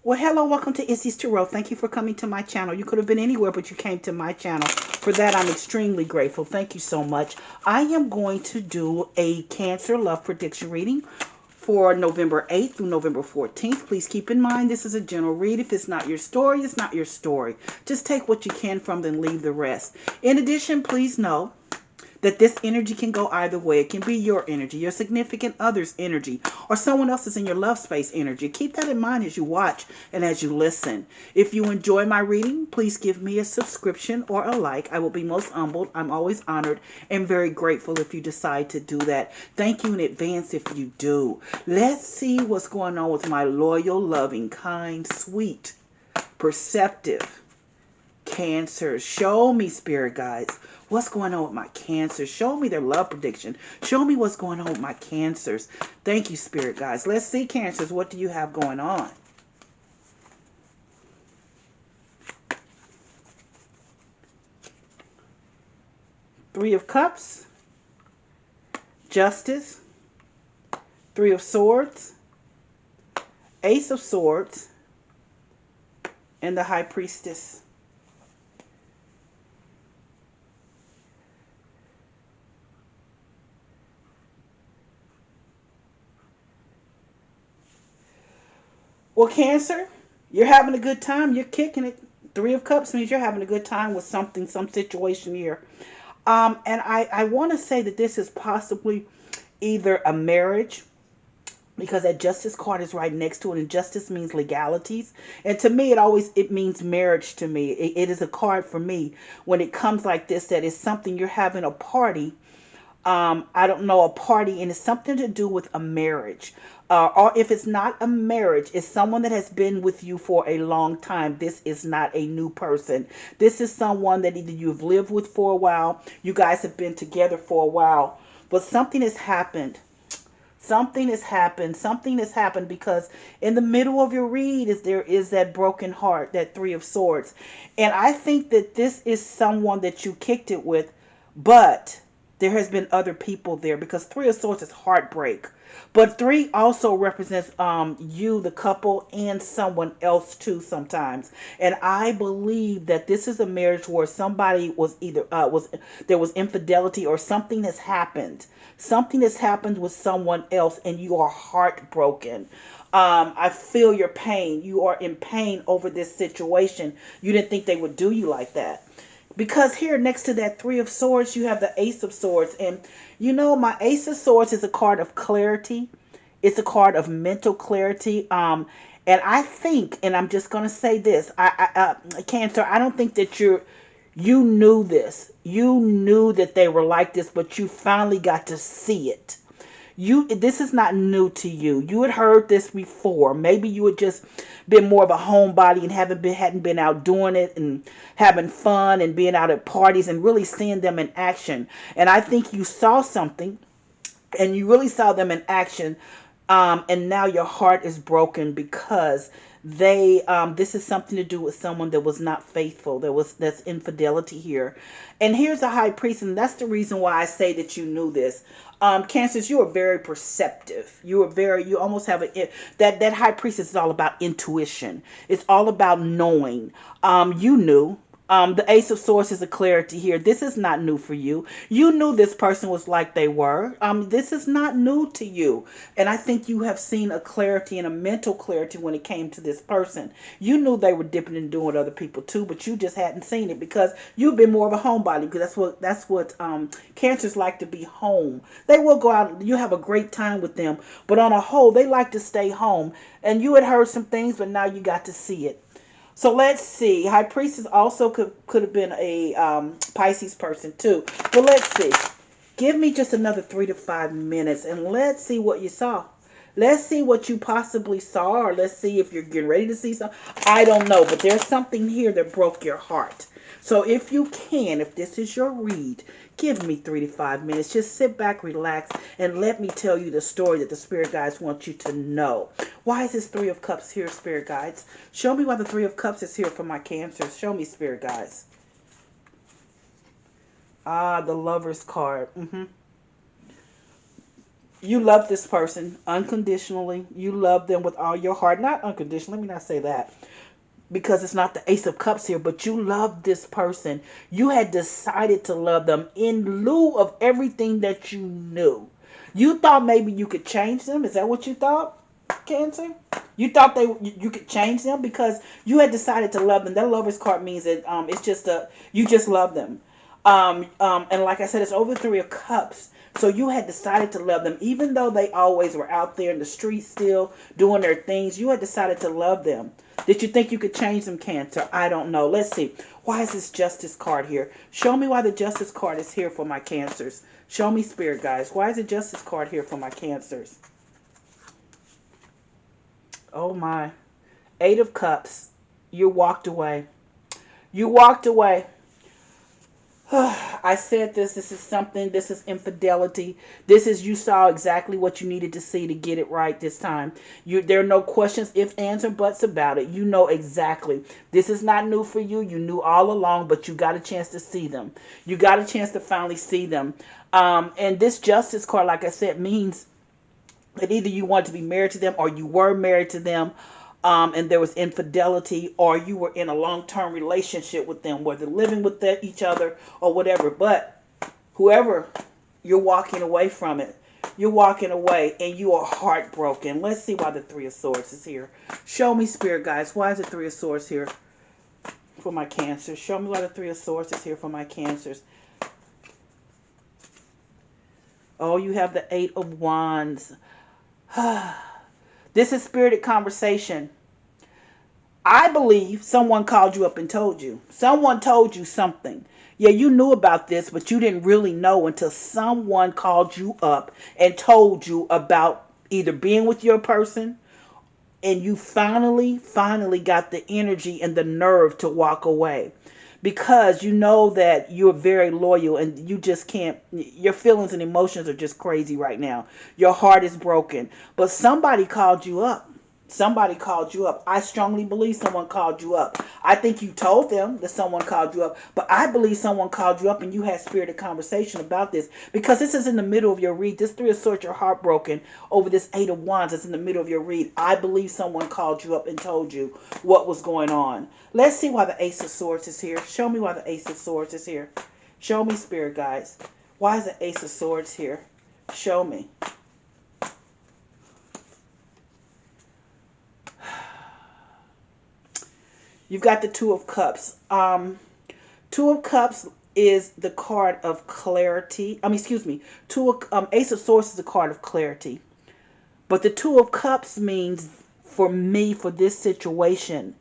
Well, hello, welcome to Issy's Tarot. Thank you for coming to my channel. You could have been anywhere, but you came to my channel. For that, I'm extremely grateful. Thank you so much. I am going to do a Cancer love prediction reading for November 8th through November 14th. Please keep in mind this is a general read. If it's not your story, it's not your story. Just take what you can from it and leave the rest. In addition, please know that this energy can go either way. It can be your energy, your significant other's energy, or someone else's in your love space energy. Keep that in mind as you watch and as you listen. If you enjoy my reading, please give me a subscription or a like. I will be most humbled. I'm always honored and very grateful if you decide to do that. Thank you in advance if you do. Let's see what's going on with my loyal, loving, kind, sweet, perceptive Cancer. Show me, spirit guides, what's going on with my Cancers. Show me their love prediction. Show me what's going on with my Cancers. Thank you, spirit guides. Let's see, Cancers, what do you have going on? Three of Cups, Justice, Three of Swords, Ace of Swords, and the High Priestess. Well, Cancer, you're having a good time. You're kicking it. Three of Cups means you're having a good time with something, some situation here. And I want to say that this is possibly either a marriage, because that justice card is right next to it, and justice means legalities. And to me, it means marriage to me. It is a card for me when it comes like this, that is something you're having a party. I don't know, a party, and it's something to do with a marriage. Or if it's not a marriage, it's someone that has been with you for a long time. This is not a new person. This is someone that either you've lived with for a while, you guys have been together for a while, but something has happened. Something has happened, because in the middle of your read there is that broken heart, that Three of Swords. And I think that this is someone that you kicked it with, but there has been other people there, because Three of Swords is heartbreak. But three also represents you, the couple, and someone else too sometimes. And I believe that this is a marriage where somebody was either there was infidelity, or something has happened. Something has happened with someone else, and you are heartbroken. I feel your pain. You are in pain over this situation. You didn't think they would do you like that. Because here next to that Three of Swords, you have the Ace of Swords. And you know, my Ace of Swords is a card of clarity. It's a card of mental clarity. And I think, and I'm just going to say this, Cancer, I don't think that you knew this. You knew that they were like this, but you finally got to see it. This is not new to you. You had heard this before. Maybe you had just been more of a homebody and hadn't been out doing it and having fun and being out at parties and really seeing them in action. And I think you saw something, and you really saw them in action, and now your heart is broken, because this is something to do with someone that was not faithful. That's infidelity here. And here's a High Priest, and that's the reason why I say that you knew this. Cancers, you are very perceptive. You almost have that High Priestess is all about intuition. It's all about knowing. You knew. The Ace of Swords is a clarity here. This is not new for you. You knew this person was like they were. This is not new to you. And I think you have seen a clarity and a mental clarity when it came to this person. You knew they were dipping and doing with other people too, but you just hadn't seen it because you've been more of a homebody. Because that's what Cancers like, to be home. They will go out. You have a great time with them, but on a whole, they like to stay home. And you had heard some things, but now you got to see it. So let's see. High Priestess also could have been a Pisces person too. But let's see. Give me just another 3 to 5 minutes, and let's see what you saw. Let's see what you possibly saw, or let's see if you're getting ready to see something. I don't know, but there's something here that broke your heart. So if you can, if this is your read, give me 3 to 5 minutes. Just sit back, relax, and let me tell you the story that the Spirit Guides want you to know. Why is this Three of Cups here, Spirit Guides? Show me why the Three of Cups is here for my Cancers. Show me, Spirit Guides. Ah, the Lover's card. You love this person unconditionally. You love them with all your heart. Not unconditionally. Let me not say that, because it's not the Ace of Cups here, but you love this person. You had decided to love them in lieu of everything that you knew. You thought maybe you could change them. Is that what you thought, Cancer? You thought you could change them because you had decided to love them. That Lover's card means that it's just you just love them. And like I said, it's over 3 of Cups. So you had decided to love them, even though they always were out there in the streets still doing their things. You had decided to love them. Did you think you could change them, Cancer? I don't know. Let's see. Why is this Justice card here? Show me why the Justice card is here for my Cancers. Show me, Spirit guys. Why is the Justice card here for my Cancers? Oh my. 8 of Cups. You walked away. You walked away. I said this. This is something. This is infidelity. This is you saw exactly what you needed to see to get it right this time. There are no questions, ifs, ands, or buts about it. You know exactly. This is not new for you. You knew all along, but you got a chance to see them. You got a chance to finally see them. And this Justice card, like I said, means that either you want to be married to them or you were married to them, and there was infidelity, or you were in a long-term relationship with them, whether living with each other or whatever. But whoever, you're walking away from it. You're walking away and you are heartbroken. Let's see why the 3 of Swords is here. Show me, Spirit guys. Why is the 3 of Swords here for my Cancers? Show me why the 3 of Swords is here for my Cancers. Oh, you have the 8 of Wands. This is spirited conversation. I believe someone called you up and told you. Someone told you something. Yeah, you knew about this, but you didn't really know until someone called you up and told you about either being with your person, and you finally got the energy and the nerve to walk away, because you know that you're very loyal and you just can't, your feelings and emotions are just crazy right now. Your heart is broken, but somebody called you up. Somebody called you up. I strongly believe someone called you up. I think you told them that someone called you up, but I believe someone called you up and you had spirited conversation about this, because this is in the middle of your read. This 3 of Swords, you're heartbroken over this 8 of Wands. It's in the middle of your read. I believe someone called you up and told you what was going on. Let's see why the Ace of Swords is here. Show me why the Ace of Swords is here. Show me, Spirit guides. Why is the Ace of Swords here? Show me. You've got the 2 of Cups. 2 of Cups is the card of clarity. Excuse me. Ace of Swords is the card of clarity. But the 2 of Cups means, for me, for this situation,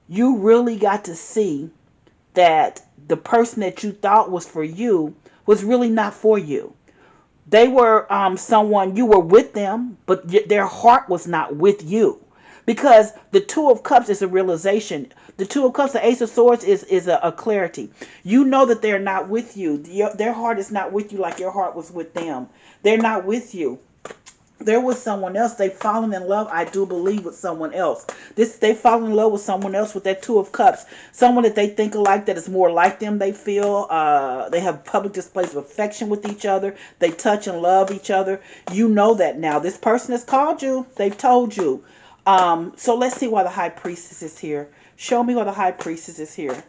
you really got to see that the person that you thought was for you was really not for you. They were someone, you were with them, but their heart was not with you. Because the 2 of Cups is a realization. The 2 of Cups, the Ace of Swords is a clarity. You know that they're not with you. Their heart is not with you like your heart was with them. They're not with you. They're with someone else. They've fallen in love, I do believe, with someone else. They've fallen in love with someone else with that 2 of Cups. Someone that they think alike, that is more like them, they feel. They have public displays of affection with each other. They touch and love each other. You know that now. This person has called you. They've told you. So let's see why the High Priestess is here. Show me why the High Priestess is here.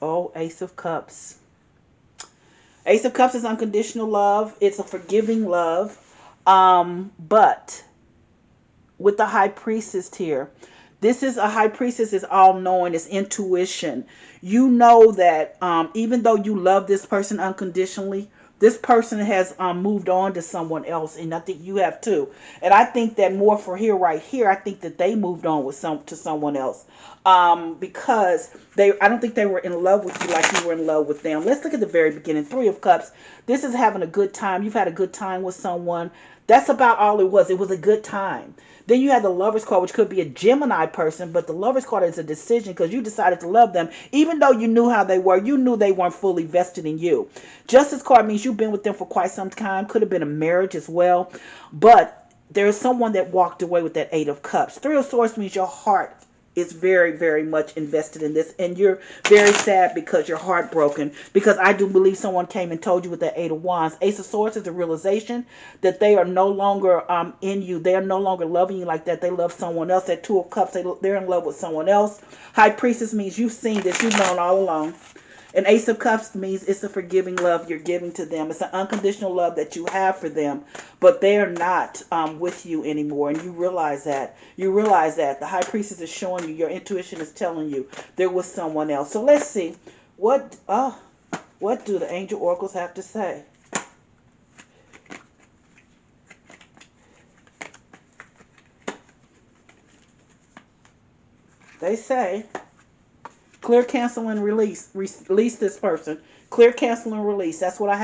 Oh, Ace of Cups. Ace of Cups is unconditional love. It's a forgiving love. But with the High Priestess here, this is a High Priestess is all knowing. It's intuition. You know that even though you love this person unconditionally, this person has moved on to someone else, and I think you have too. And I think that more for here, right here, I think that they moved on with to someone else, because I don't think they were in love with you like you were in love with them. Let's look at the very beginning. 3 of Cups. This is having a good time. You've had a good time with someone. That's about all it was. It was a good time. Then you have the Lover's card, which could be a Gemini person, but the Lover's card is a decision because you decided to love them, even though you knew how they were. You knew they weren't fully vested in you. Justice card means you've been with them for quite some time. Could have been a marriage as well, but there's someone that walked away with that 8 of Cups. 3 of Swords means your heart is very, very much invested in this, and you're very sad because you're heartbroken. Because I do believe someone came and told you with the Eight of Wands. Ace of Swords is the realization that they are no longer in you. They are no longer loving you like that. They love someone else. That Two of Cups, they're in love with someone else. High Priestess means you've seen this. You've known all along. An Ace of Cups means it's a forgiving love you're giving to them. It's an unconditional love that you have for them, but they are not with you anymore, and you realize that. You realize that. The High Priestess is showing you, your intuition is telling you there was someone else. So let's see. What do the angel oracles have to say? They say, clear, cancel, and release. Release this person. Clear, cancel, and release. That's what I have.